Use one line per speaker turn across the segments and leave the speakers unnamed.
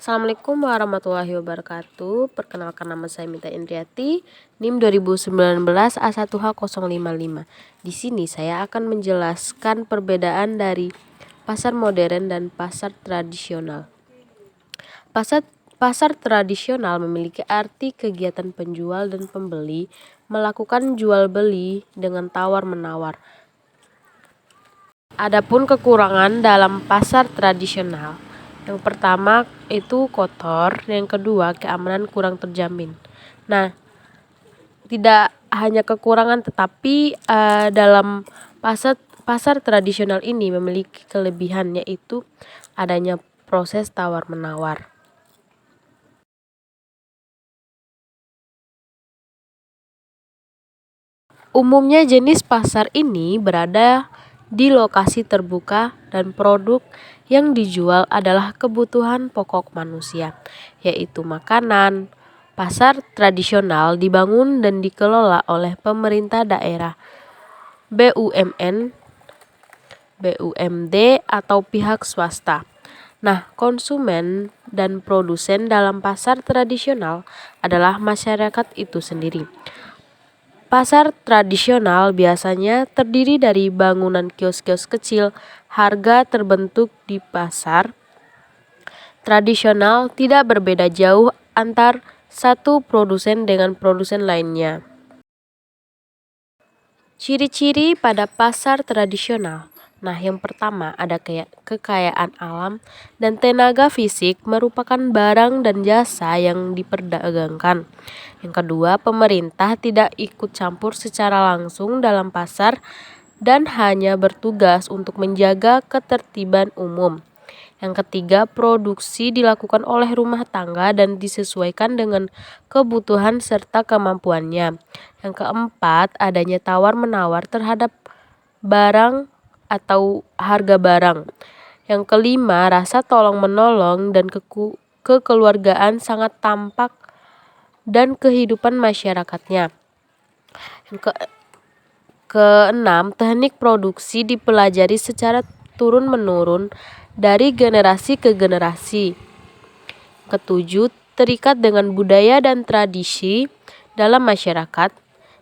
Assalamualaikum warahmatullahi wabarakatuh. Perkenalkan, nama saya Mita Indriati, NIM 2019 A1H055. Di sini saya akan menjelaskan perbedaan dari pasar modern dan pasar tradisional. Pasar tradisional memiliki arti kegiatan penjual dan pembeli melakukan jual beli dengan tawar-menawar. Adapun kekurangan dalam pasar tradisional, yang pertama itu kotor, yang kedua keamanan kurang terjamin. Nah, tidak hanya kekurangan tetapi dalam pasar tradisional ini memiliki kelebihan, yaitu adanya proses tawar-menawar. Umumnya jenis pasar ini berada di lokasi terbuka dan produk yang dijual adalah kebutuhan pokok manusia, yaitu makanan. Pasar tradisional dibangun dan dikelola oleh pemerintah daerah, BUMN, BUMD, atau pihak swasta. Nah, konsumen dan produsen dalam pasar tradisional adalah masyarakat itu sendiri. Pasar tradisional biasanya terdiri dari bangunan kios-kios kecil. Harga terbentuk di pasar tradisional tidak berbeda jauh antar satu produsen dengan produsen lainnya. Ciri-ciri pada pasar tradisional. Nah, yang pertama ada kekayaan alam dan tenaga fisik merupakan barang dan jasa yang diperdagangkan. Yang kedua, pemerintah tidak ikut campur secara langsung dalam pasar dan hanya bertugas untuk menjaga ketertiban umum. Yang ketiga, produksi dilakukan oleh rumah tangga dan disesuaikan dengan kebutuhan serta kemampuannya. Yang keempat, adanya tawar-menawar terhadap barang atau harga barang. Yang kelima, rasa tolong-menolong dan kekeluargaan sangat tampak dan kehidupan masyarakatnya. Yang keenam, teknik produksi dipelajari secara turun-menurun dari generasi ke generasi. Ketujuh, terikat dengan budaya dan tradisi dalam masyarakat.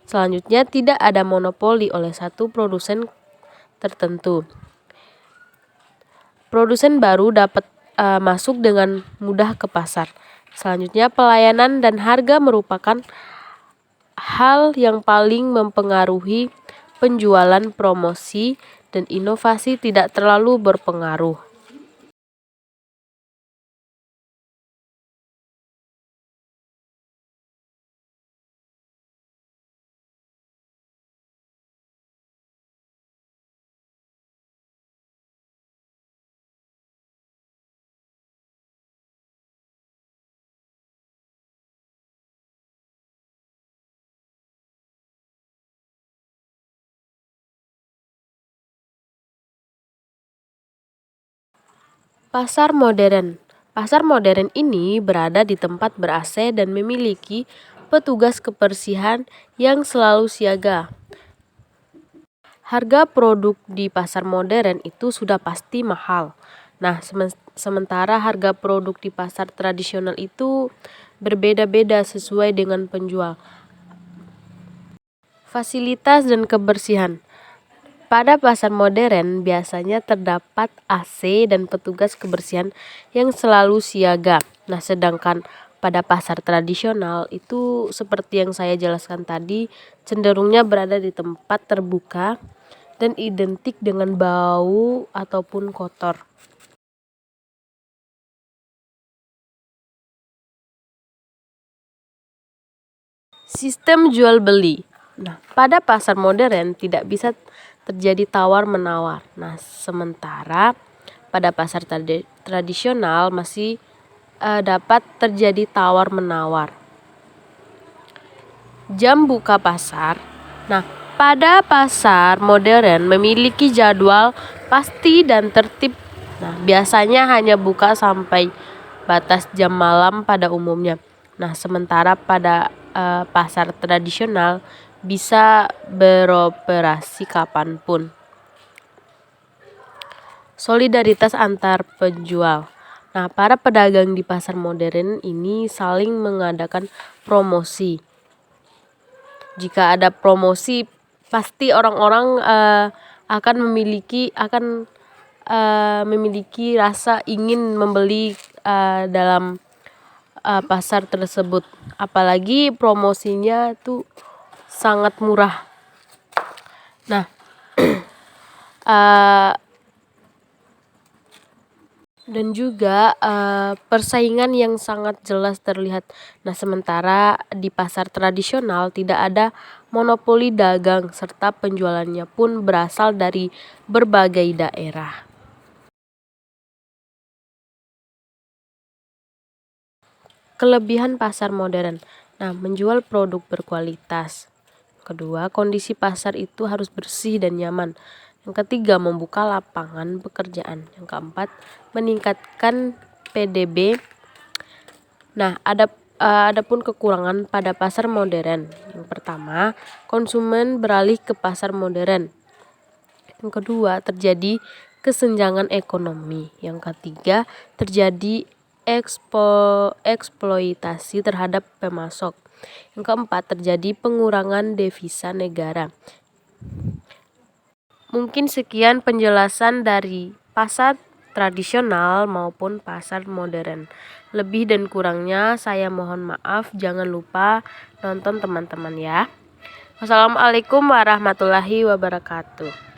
Selanjutnya, tidak ada monopoli oleh satu produsen tertentu. Produsen baru dapat masuk dengan mudah ke pasar. Selanjutnya, pelayanan dan harga merupakan hal yang paling mempengaruhi penjualan. Promosi dan inovasi tidak terlalu berpengaruh. Pasar modern. Pasar modern ini berada di tempat ber-AC dan memiliki petugas kebersihan yang selalu siaga. Harga produk di pasar modern itu sudah pasti mahal. Nah, sementara harga produk di pasar tradisional itu berbeda-beda sesuai dengan penjual. Fasilitas dan kebersihan. Pada pasar modern biasanya terdapat AC dan petugas kebersihan yang selalu siaga. Nah, sedangkan pada pasar tradisional itu seperti yang saya jelaskan tadi, cenderungnya berada di tempat terbuka dan identik dengan bau ataupun kotor. Sistem jual beli. Nah, pada pasar modern tidak bisa terjadi tawar-menawar. Nah, sementara pada pasar tradisional masih dapat terjadi tawar-menawar. Jam buka pasar. Nah, pada pasar modern memiliki jadwal pasti dan tertib. Nah, biasanya hanya buka sampai batas jam malam pada umumnya. Nah, sementara pada pasar tradisional bisa beroperasi kapanpun. Solidaritas antar penjual. Nah, para pedagang di pasar modern ini saling mengadakan promosi. Jika ada promosi, pasti orang-orang akan memiliki rasa ingin membeli dalam pasar tersebut. Apalagi promosinya tuh sangat murah. Nah, dan juga persaingan yang sangat jelas terlihat. Nah, sementara di pasar tradisional tidak ada monopoli dagang serta penjualannya pun berasal dari berbagai daerah. Kelebihan pasar modern. Nah, menjual produk berkualitas. Kedua, kondisi pasar itu harus bersih dan nyaman. Yang ketiga, membuka lapangan pekerjaan. Yang keempat, meningkatkan PDB. Nah, adapun kekurangan pada pasar modern. Yang pertama, konsumen beralih ke pasar modern. Yang kedua, terjadi kesenjangan ekonomi. Yang ketiga, terjadi eksploitasi terhadap pemasok. Yang keempat, terjadi pengurangan devisa negara. Mungkin sekian penjelasan dari pasar tradisional maupun pasar modern. Lebih dan kurangnya saya mohon maaf. Jangan lupa nonton teman-teman ya. Wassalamualaikum warahmatullahi wabarakatuh.